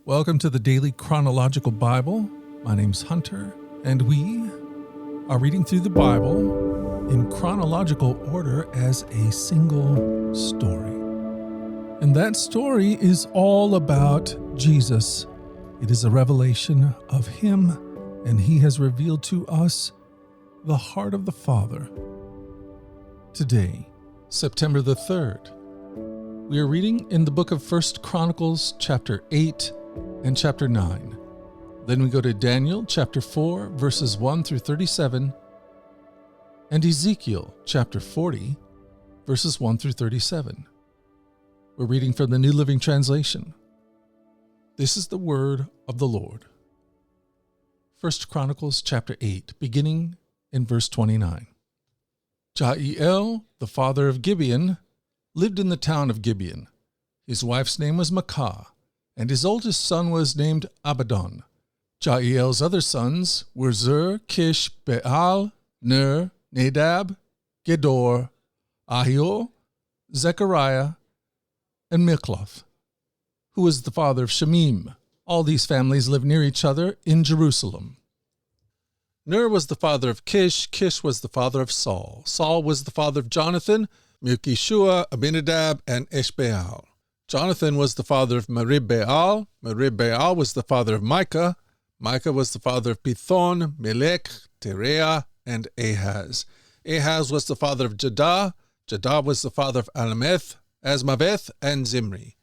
Welcome to the Daily Chronological Bible. My name's Hunter, and we are reading through the Bible in chronological order as a single story. And that story is all about Jesus. It is a revelation of Him, and He has revealed to us the heart of the Father. Today, September the 3rd, we are reading in the book of 1 Chronicles chapter 8 and chapter 9. Then we go to Daniel chapter 4 verses 1 through 37 and Ezekiel chapter 40 verses 1 through 37. We're reading from the New Living Translation. This is the word of the Lord. 1 Chronicles chapter 8, beginning in verse 29. Jael, the father of Gibeon, lived in the town of Gibeon. His wife's name was Maacah, and his oldest son was named Abaddon. Jael's other sons were Zur, Kish, Baal, Ner, Nadab, Gedor, Ahio, Zechariah, and Mikloth, who was the father of Shemim. All these families lived near each other in Jerusalem. Ner was the father of Kish, Kish was the father of Saul, Saul was the father of Jonathan, Melchishua, Abinadab, and Eshbaal. Jonathan was the father of Merib-Baal, Merib-Baal was the father of Micah, Micah was the father of Pithon, Melech, Tereah, and Ahaz. Ahaz was the father of Jadah, Jadah was the father of Alameth, Asmaveth, and Zimri.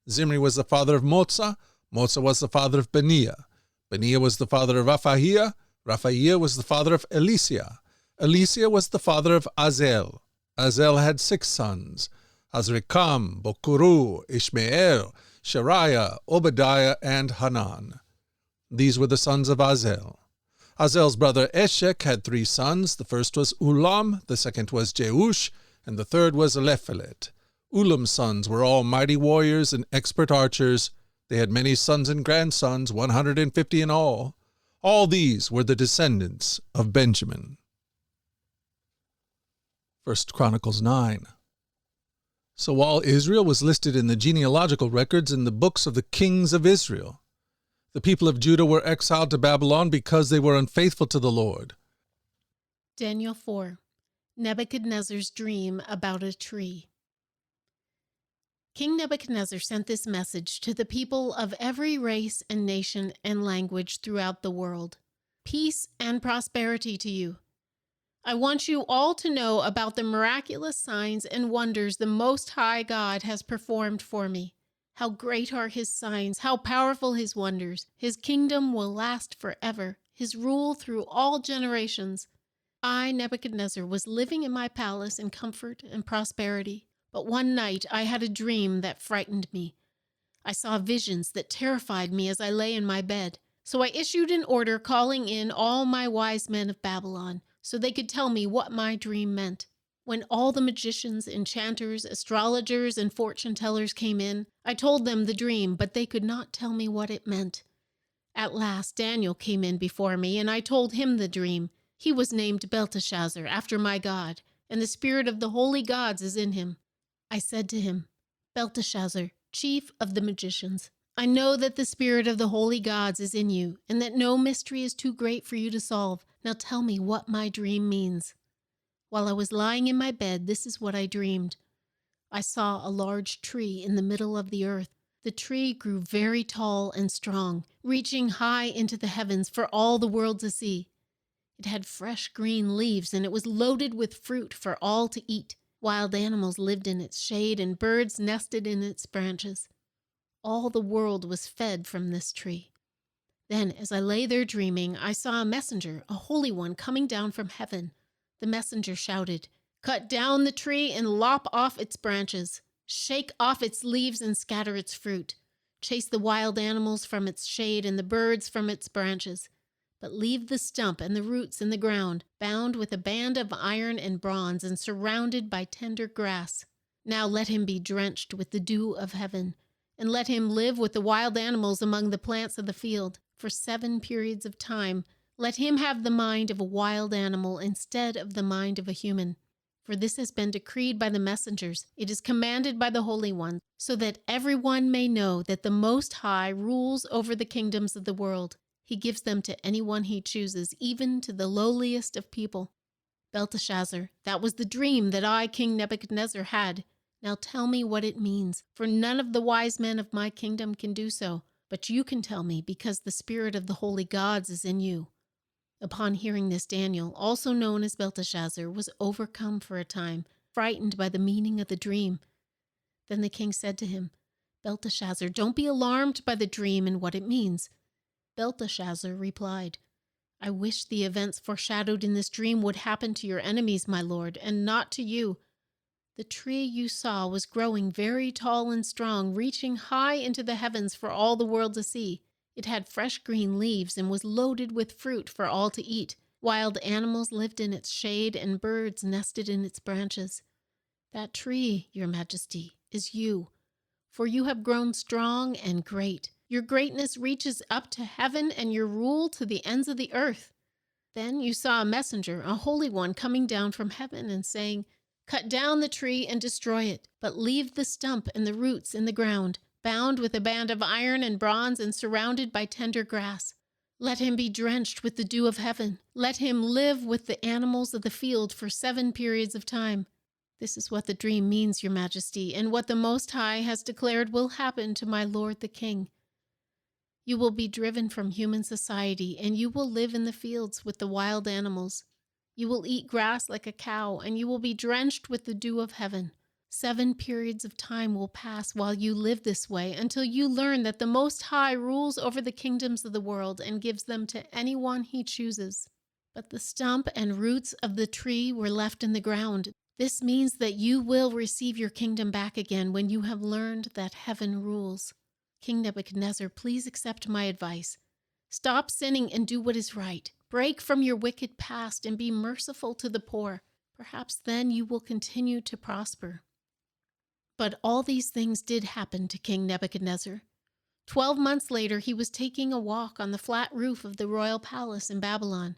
Zimri was the father of Moza, Moza was the father of Beniah. Beniah was the father of Raphahiah, Raphahiah was the father of Elishah. Elishah was the father of Azel. Azel had 6 sons, Azrikam, Bokuru, Ishmael, Shariah, Obadiah, and Hanan. These were the sons of Azel. Azel's brother Eshek had 3 sons. The first was Ulam, the second was Jeush, and the third was Elephelet. Ulam's sons were all mighty warriors and expert archers. They had many sons and grandsons, 150 in all. All these were the descendants of Benjamin. 1 Chronicles 9. So while Israel was listed in the genealogical records in the books of the kings of Israel, the people of Judah were exiled to Babylon because they were unfaithful to the Lord. Daniel 4. Nebuchadnezzar's dream about a tree. King Nebuchadnezzar sent this message to the people of every race and nation and language throughout the world. Peace and prosperity to you. I want you all to know about the miraculous signs and wonders the Most High God has performed for me. How great are His signs, how powerful His wonders. His kingdom will last forever, His rule through all generations. I, Nebuchadnezzar, was living in my palace in comfort and prosperity. But one night I had a dream that frightened me. I saw visions that terrified me as I lay in my bed. So I issued an order calling in all my wise men of Babylon, so they could tell me what my dream meant. When all the magicians, enchanters, astrologers, and fortune-tellers came in, I told them the dream, but they could not tell me what it meant. At last Daniel came in before me, and I told him the dream. He was named Belteshazzar, after my God, and the spirit of the holy gods is in him. I said to him, Belteshazzar, chief of the magicians, I know that the spirit of the holy gods is in you, and that no mystery is too great for you to solve. Now tell me what my dream means. While I was lying in my bed, this is what I dreamed. I saw a large tree in the middle of the earth. The tree grew very tall and strong, reaching high into the heavens for all the world to see. It had fresh green leaves, and it was loaded with fruit for all to eat. Wild animals lived in its shade, and birds nested in its branches. All the world was fed from this tree. Then, as I lay there dreaming, I saw a messenger, a holy one, coming down from heaven. The messenger shouted, Cut down the tree and lop off its branches. Shake off its leaves and scatter its fruit. Chase the wild animals from its shade and the birds from its branches. But leave the stump and the roots in the ground, bound with a band of iron and bronze and surrounded by tender grass. Now let him be drenched with the dew of heaven, and let him live with the wild animals among the plants of the field. For 7 periods of time, let him have the mind of a wild animal instead of the mind of a human. for this has been decreed by the messengers. It is commanded by the Holy One, so that everyone may know that the Most High rules over the kingdoms of the world. He gives them to anyone he chooses, even to the lowliest of people. Belteshazzar, that was the dream that I, King Nebuchadnezzar, had. Now tell me what it means, for none of the wise men of my kingdom can do so, but you can tell me, because the spirit of the holy gods is in you." Upon hearing this, Daniel, also known as Belteshazzar, was overcome for a time, frightened by the meaning of the dream. Then the king said to him, "Belteshazzar, don't be alarmed by the dream and what it means." Belteshazzar replied, "I wish the events foreshadowed in this dream would happen to your enemies, my lord, and not to you. The tree you saw was growing very tall and strong, reaching high into the heavens for all the world to see. It had fresh green leaves and was loaded with fruit for all to eat. Wild animals lived in its shade and birds nested in its branches. That tree, your majesty, is you, for you have grown strong and great. Your greatness reaches up to heaven and your rule to the ends of the earth." Then you saw a messenger, a holy one, coming down from heaven and saying, "Cut down the tree and destroy it, but leave the stump and the roots in the ground, bound with a band of iron and bronze and surrounded by tender grass. Let him be drenched with the dew of heaven. Let him live with the animals of the field for 7 periods of time." This is what the dream means, your majesty, and what the Most High has declared will happen to my lord the king. You will be driven from human society, and you will live in the fields with the wild animals. You will eat grass like a cow, and you will be drenched with the dew of heaven. 7 periods of time will pass while you live this way, until you learn that the Most High rules over the kingdoms of the world and gives them to anyone he chooses. But the stump and roots of the tree were left in the ground. This means that you will receive your kingdom back again when you have learned that heaven rules. King Nebuchadnezzar, please accept my advice. Stop sinning and do what is right. Break from your wicked past and be merciful to the poor. Perhaps then you will continue to prosper. But all these things did happen to King Nebuchadnezzar. 12 months later, he was taking a walk on the flat roof of the royal palace in Babylon.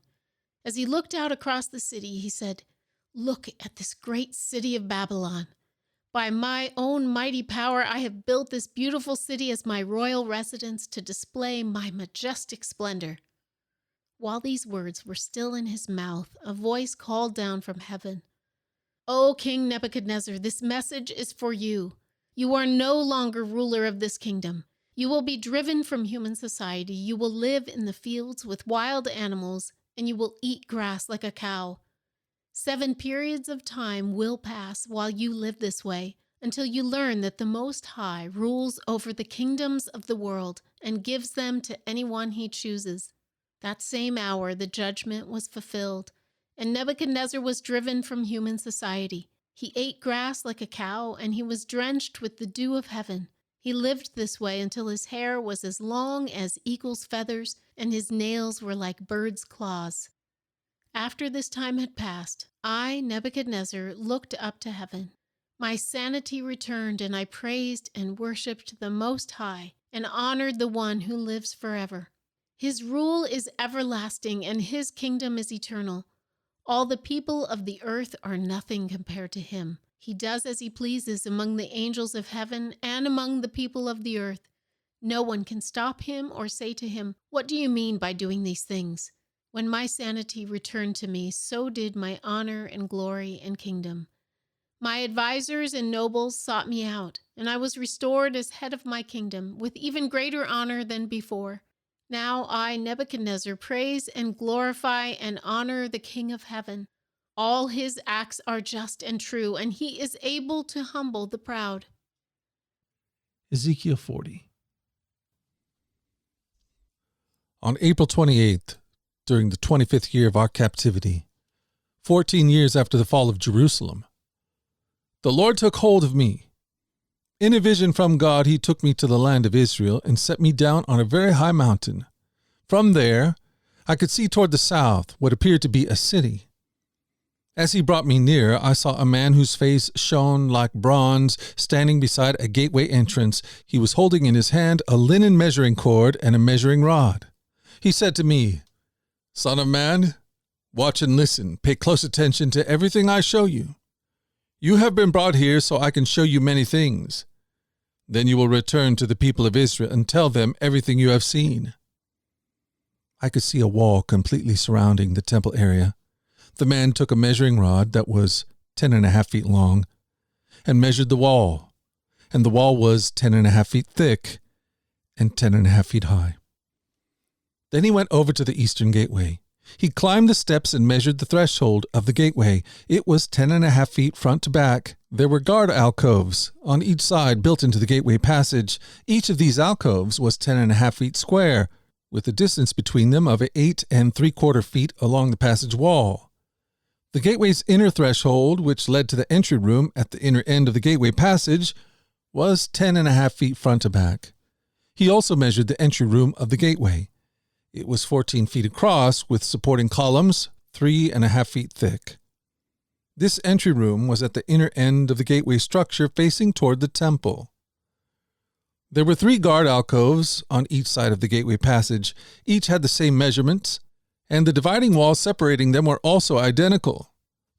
As he looked out across the city, he said, "Look at this great city of Babylon. By my own mighty power, I have built this beautiful city as my royal residence to display my majestic splendor." While these words were still in his mouth, a voice called down from heaven, "O King Nebuchadnezzar, this message is for you. You are no longer ruler of this kingdom. You will be driven from human society. You will live in the fields with wild animals, and you will eat grass like a cow. 7 periods of time will pass while you live this way, until you learn that the Most High rules over the kingdoms of the world and gives them to anyone he chooses." That same hour, the judgment was fulfilled, and Nebuchadnezzar was driven from human society. He ate grass like a cow, and he was drenched with the dew of heaven. He lived this way until his hair was as long as eagle's feathers, and his nails were like birds' claws. After this time had passed, I, Nebuchadnezzar, looked up to heaven. My sanity returned, and I praised and worshipped the Most High, and honored the one who lives forever. His rule is everlasting, and his kingdom is eternal. All the people of the earth are nothing compared to him. He does as he pleases among the angels of heaven and among the people of the earth. No one can stop him or say to him, "What do you mean by doing these things?" When my sanity returned to me, so did my honor and glory and kingdom. My advisors and nobles sought me out, and I was restored as head of my kingdom with even greater honor than before. Now I, Nebuchadnezzar, praise and glorify and honor the King of heaven. All his acts are just and true, and he is able to humble the proud. Ezekiel 40. On April 28th, during the 25th year of our captivity, 14 years after the fall of Jerusalem, the Lord took hold of me. In a vision from God, he took me to the land of Israel and set me down on a very high mountain. From there, I could see toward the south what appeared to be a city. As he brought me near, I saw a man whose face shone like bronze standing beside a gateway entrance. He was holding in his hand a linen measuring cord and a measuring rod. He said to me, "Son of man, watch and listen. Pay close attention to everything I show you. "You have been brought here so I can show you many things. Then you will return to the people of Israel and tell them everything you have seen." I could see a wall completely surrounding the temple area. The man took a measuring rod that was 10.5 feet long and measured the wall, and the wall was 10.5 feet thick and 10.5 feet high. Then he went over to the eastern gateway. He climbed the steps and measured the threshold of the gateway. It was 10.5 feet front to back. There were guard alcoves on each side built into the gateway passage. Each of these alcoves was 10.5 feet square, with a distance between them of 8.75 feet along the passage wall. The gateway's inner threshold, which led to the entry room at the inner end of the gateway passage, was 10.5 feet front to back. He also measured the entry room of the gateway. It was 14 feet across, with supporting columns 3.5 feet thick. This entry room was at the inner end of the gateway structure facing toward the temple. There were 3 guard alcoves on each side of the gateway passage. Each had the same measurements, and the dividing walls separating them were also identical.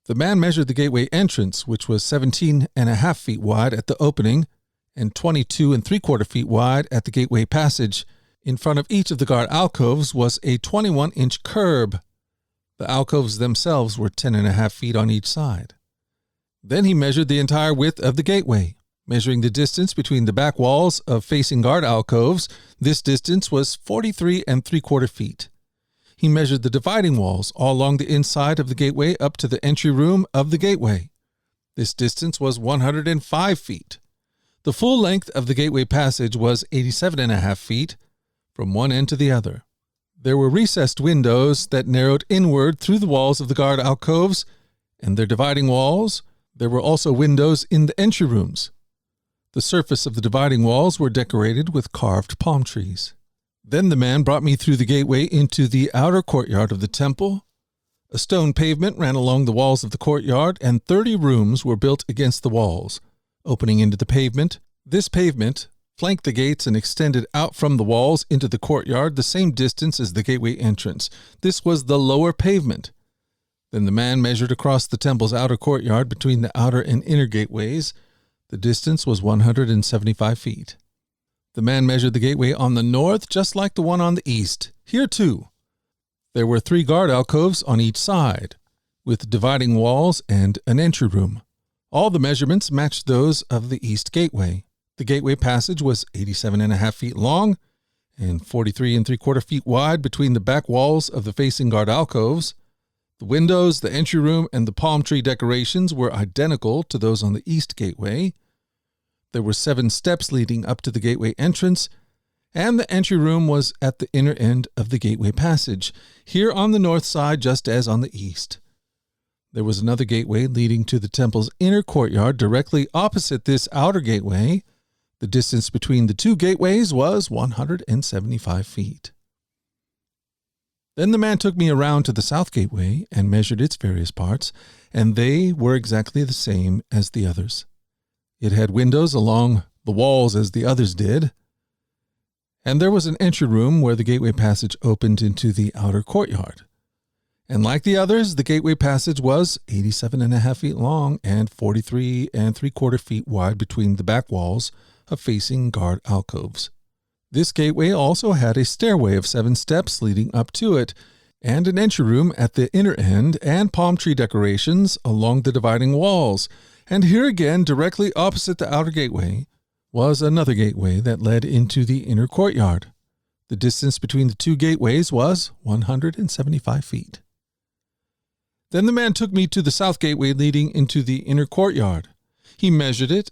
The man measured the gateway entrance, which was 17.5 feet wide at the opening and 22.75 feet wide at the gateway passage. In front of each of the guard alcoves was a 21-inch curb. The alcoves themselves were 10.5 feet on each side. Then he measured the entire width of the gateway, measuring the distance between the back walls of facing guard alcoves. This distance was 43.75 feet. He measured the dividing walls all along the inside of the gateway up to the entry room of the gateway. This distance was 105 feet. The full length of the gateway passage was 87.5 feet from one end to the other. There were recessed windows that narrowed inward through the walls of the guard alcoves and their dividing walls. There were also windows in the entry rooms. The surface of the dividing walls were decorated with carved palm trees. Then the man brought me through the gateway into the outer courtyard of the temple. A stone pavement ran along the walls of the courtyard, and 30 rooms were built against the walls, opening into the pavement. This pavement flanked the gates and extended out from the walls into the courtyard the same distance as the gateway entrance. This was the lower pavement. Then the man measured across the temple's outer courtyard between the outer and inner gateways. The distance was 175 feet. The man measured the gateway on the north just like the one on the east. Here, too, there were 3 guard alcoves on each side, with dividing walls and an entry room. All the measurements matched those of the east gateway. The gateway passage was 87.5 feet long and 43.75 feet wide between the back walls of the facing guard alcoves. The windows, the entry room, and the palm tree decorations were identical to those on the east gateway. There were 7 steps leading up to the gateway entrance, and the entry room was at the inner end of the gateway passage, here on the north side just as on the east. There was another gateway leading to the temple's inner courtyard directly opposite this outer gateway. The distance between the 2 gateways was 175 feet. Then the man took me around to the south gateway and measured its various parts, and they were exactly the same as the others. It had windows along the walls as the others did, and there was an entry room where the gateway passage opened into the outer courtyard. And like the others, the gateway passage was 87.5 feet long and 43.75 feet wide between the back walls of facing guard alcoves. This gateway also had a stairway of 7 steps leading up to it, and an entry room at the inner end, and palm tree decorations along the dividing walls. And here again, directly opposite the outer gateway, was another gateway that led into the inner courtyard. The distance between the 2 gateways was 175 feet. Then the man took me to the south gateway leading into the inner courtyard. He measured it,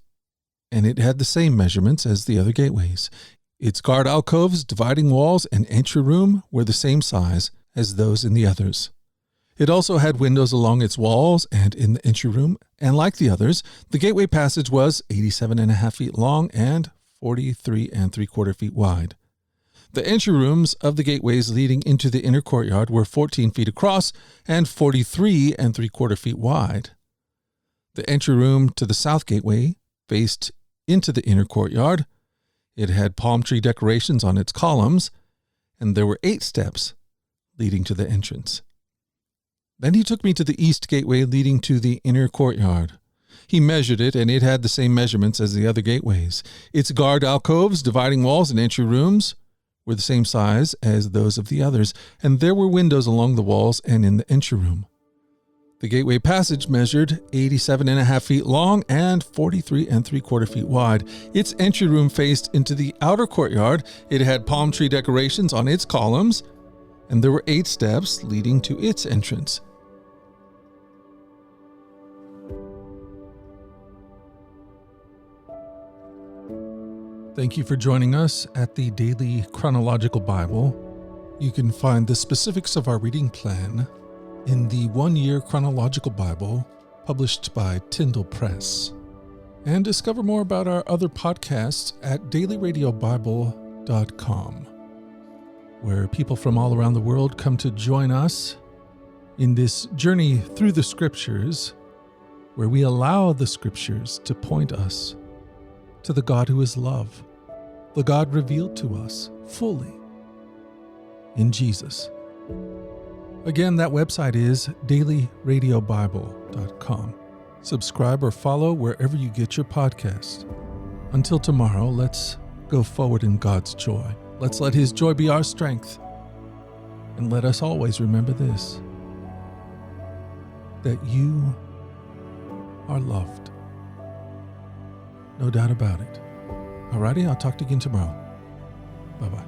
and it had the same measurements as the other gateways. Its guard alcoves, dividing walls, and entry room were the same size as those in the others. It also had windows along its walls and in the entry room, and like the others, the gateway passage was 87.5 feet long and 43.75 feet wide. The entry rooms of the gateways leading into the inner courtyard were 14 feet across and 43.75 feet wide. The entry room to the south gateway faced into the inner courtyard. It had palm tree decorations on its columns, and there were 8 steps leading to the entrance. Then he took me to the east gateway leading to the inner courtyard. He measured it, and it had the same measurements as the other gateways. Its guard alcoves, dividing walls, and entry rooms were the same size as those of the others, and there were windows along the walls and in the entry room. The gateway passage measured 87.5 feet long and 43.75 feet wide. Its entry room faced into the outer courtyard. It had palm tree decorations on its columns, and there were 8 steps leading to its entrance. Thank you for joining us at the Daily Chronological Bible. You can find the specifics of our reading plan in the 1-year Chronological Bible published by Tyndall Press. And discover more about our other podcasts at dailyradiobible.com, where people from all around the world come to join us in this journey through the Scriptures, where we allow the Scriptures to point us to the God who is love, the God revealed to us fully in Jesus. Again, that website is dailyradiobible.com. Subscribe or follow wherever you get your podcasts. Until tomorrow, let's go forward in God's joy. Let's let His joy be our strength. And let us always remember this, that you are loved. No doubt about it. Alrighty, I'll talk to you again tomorrow. Bye-bye.